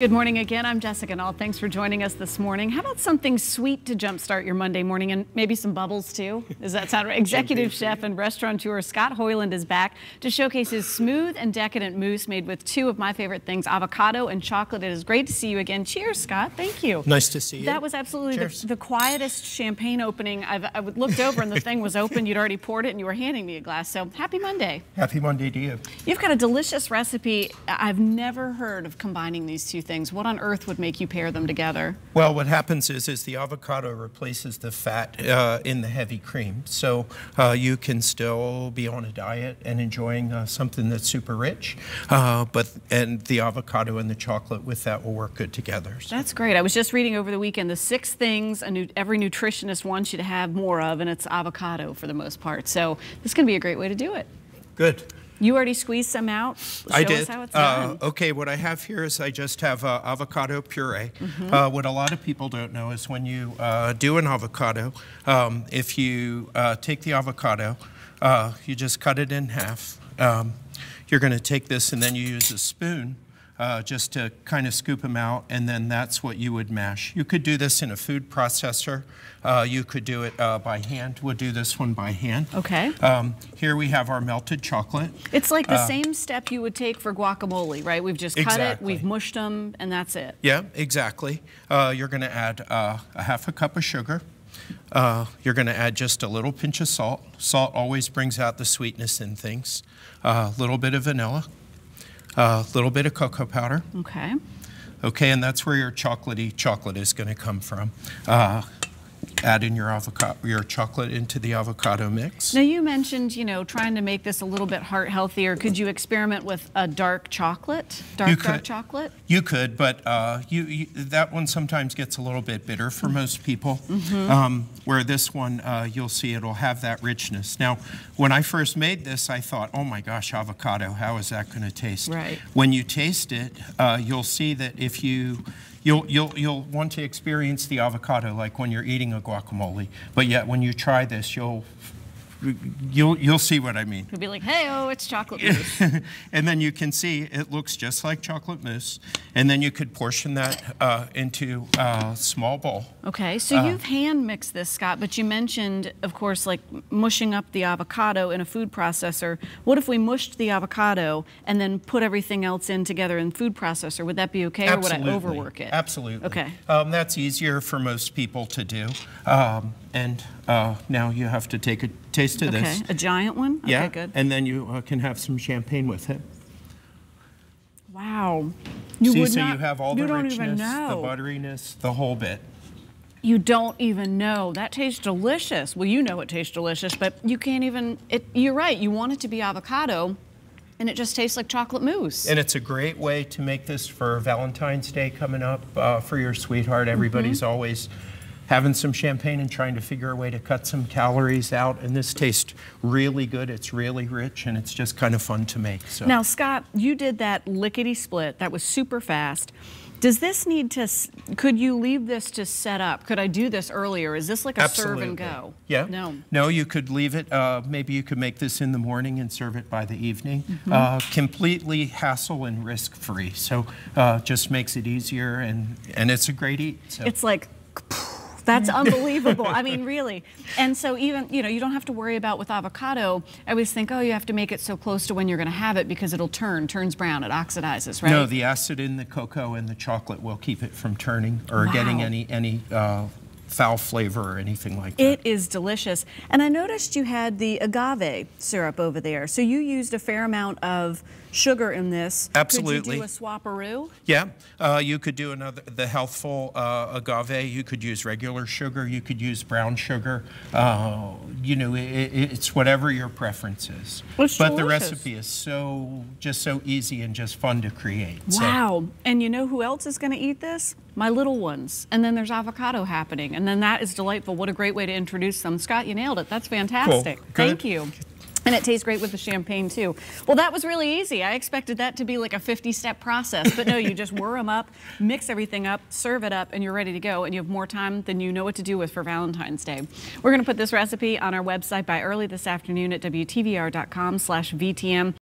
Good morning again. I'm Jessica Nall. Thanks for joining us this morning. How about something sweet to jumpstart your Monday morning, and maybe some bubbles too? Does that sound right? Executive chef and restaurateur Scott Hoyland is back to showcase his smooth and decadent mousse made with two of my favorite things, avocado and chocolate. It is great to see you again. Cheers, Scott. Thank you. Nice to see you. That was absolutely the quietest champagne opening. I looked over and the thing was open. You'd already poured it and you were handing me a glass. So happy Monday. Happy Monday to you. You've got a delicious recipe. I've never heard of combining these two things. What on earth would make you pair them together? Well, what happens is the avocado replaces the fat in the heavy cream. So you can still be on a diet and enjoying something that's super rich, and the avocado and the chocolate with that will work good together. So. That's great. I was just reading over the weekend the 6 things every nutritionist wants you to have more of, and it's avocado for the most part. So this is going to be a great way to do it. Good. You already squeezed some out. I did. Show us how it's done. Okay, what I have here is I just have avocado puree. What a lot of people don't know is when you do an avocado, if you take the avocado, you just cut it in half. You're going to take this and then you use a spoon just to kind of scoop them out, and then that's what you would mash. You could do this in a food processor. You could do it by hand. We'll do this one by hand. Okay. Here we have our melted chocolate. It's like the same step you would take for guacamole, right? We've just cut it, we've mushed them, and that's it. Yeah, exactly. You're going to add a half a cup of sugar. You're going to add just a little pinch of salt. Salt always brings out the sweetness in things. A little bit of vanilla. A little bit of cocoa powder. Okay. Okay, and that's where your chocolatey chocolate is going to come from. Add in your chocolate into the avocado mix. Now you mentioned, trying to make this a little bit heart healthier. Could you experiment with a dark chocolate? Dark chocolate? You could, but that one sometimes gets a little bit bitter for most people. Where this one, you'll see it'll have that richness. Now, when I first made this, I thought, oh my gosh, avocado, how is that going to taste? Right. When you taste it, you'll see that if you'll want to experience the avocado like when you're eating a guacamole, but yet when you try this, you'll see what I mean. You'll be like, hey, oh, it's chocolate mousse. And then you can see it looks just like chocolate mousse. And then you could portion that into a small bowl. Okay, so you've hand mixed this, Scott, but you mentioned, of course, like mushing up the avocado in a food processor. What if we mushed the avocado and then put everything else in together in food processor? Would that be okay? Absolutely. Or would I overwork it? Absolutely. Okay. That's easier for most people to do. Now you have to take a taste of this. Okay, a giant one? Yeah, okay, good. And then you can have some champagne with it. Wow. You have all the richness, the butteriness, the whole bit. You don't even know. That tastes delicious. Well, you know it tastes delicious, but you can't even, you're right, you want it to be avocado, and it just tastes like chocolate mousse. And it's a great way to make this for Valentine's Day coming up for your sweetheart. Everybody's always having some champagne and trying to figure a way to cut some calories out, and this tastes really good. It's really rich, and it's just kind of fun to make. So. Now, Scott, you did that lickety-split. That was super fast. Does this need to, could you leave this to set up? Could I do this earlier? Is this like a serve and go? Yeah. No, you could leave it, maybe you could make this in the morning and serve it by the evening. Completely hassle and risk-free, so just makes it easier, and it's a great eat. So. It's like, that's unbelievable. I mean, really. And so even, you don't have to worry about with avocado. I always think, oh, you have to make it so close to when you're going to have it because it'll turns brown, it oxidizes, right? No, the acid in the cocoa and the chocolate will keep it from turning or getting any foul flavor or anything like that. It is delicious. And I noticed you had the agave syrup over there. So you used a fair amount of sugar in this. Absolutely. Could you do a swapperoo? Yeah, you could do the healthful agave. You could use regular sugar. You could use brown sugar. It's whatever your preference is. It's but delicious. The recipe is just so easy and just fun to create. Wow. So. And you know who else is going to eat this? My little ones. And then there's avocado happening. And then that is delightful. What a great way to introduce them. Scott, you nailed it. That's fantastic. Cool. Thank you. And it tastes great with the champagne too. Well, that was really easy. I expected that to be like a 50-step process, but no, you just whir them up, mix everything up, serve it up, and you're ready to go. And you have more time than you know what to do with for Valentine's Day. We're going to put this recipe on our website by early this afternoon at WTVR.com/VTM.